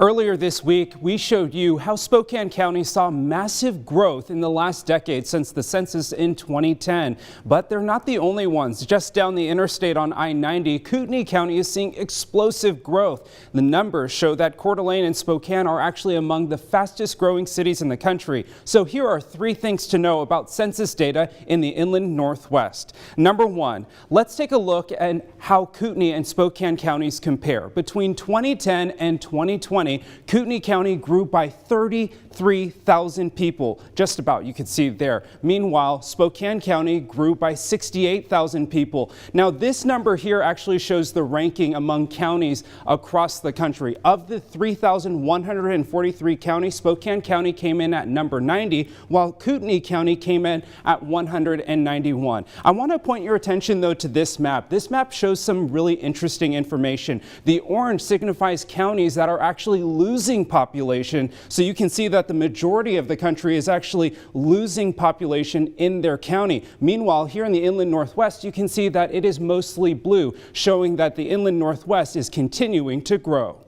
Earlier this week, we showed you how Spokane County saw massive growth in the last decade since the census in 2010. But they're not the only ones. Just down the interstate on I-90, Kootenai County is seeing explosive growth. The numbers show that Coeur d'Alene and Spokane are actually among the fastest growing cities in the country. So here are 3 things to know about census data in the Inland Northwest. Number 1, let's take a look at how Kootenai and Spokane counties compare. Between 2010 and 2020, Kootenai County grew by 33,000 people, just about, you can see there. Meanwhile, Spokane County grew by 68,000 people. Now, this number here actually shows the ranking among counties across the country. Of the 3,143 counties, Spokane County came in at number 90, while Kootenai County came in at 191. I want to point your attention, though, to this map. This map shows some really interesting information. The orange signifies counties that are actually losing population, so you can see that the majority of the country is actually losing population in their county. Meanwhile, here in the Inland Northwest, you can see that it is mostly blue, showing that the Inland Northwest is continuing to grow.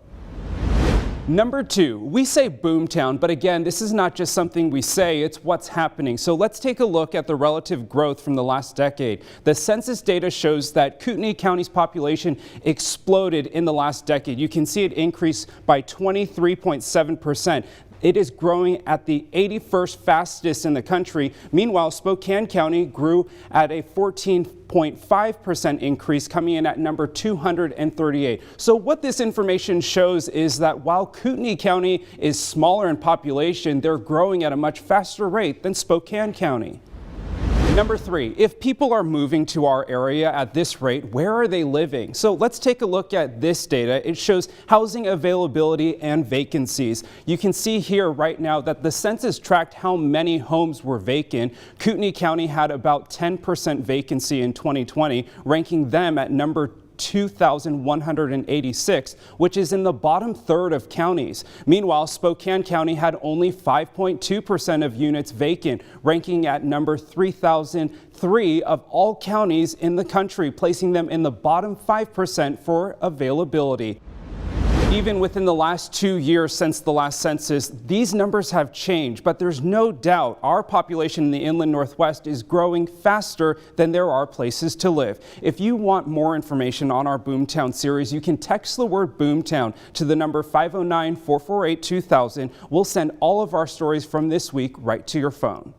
Number 2, we say boomtown, but again, this is not just something we say, it's what's happening. So let's take a look at the relative growth from the last decade. The census data shows that Kootenai County's population exploded in the last decade. You can see it increased by 23.7%. It is growing at the 81st fastest in the country. Meanwhile, Spokane County grew at a 14.5% increase, coming in at number 238. So what this information shows is that while Kootenai County is smaller in population, they're growing at a much faster rate than Spokane County. Number 3, if people are moving to our area at this rate, where are they living? So let's take a look at this data. It shows housing availability and vacancies. You can see here right now that the census tracked how many homes were vacant. Kootenai County had about 10% vacancy in 2020, ranking them at number 2,186, which is in the bottom third of counties. Meanwhile, Spokane County had only 5.2% of units vacant, ranking at number 3,003 of all counties in the country, placing them in the bottom 5% for availability. Even within the last 2 years since the last census, these numbers have changed, but there's no doubt our population in the Inland Northwest is growing faster than there are places to live. If you want more information on our Boomtown series, you can text the word Boomtown to the number 509-448-2000. We'll send all of our stories from this week right to your phone.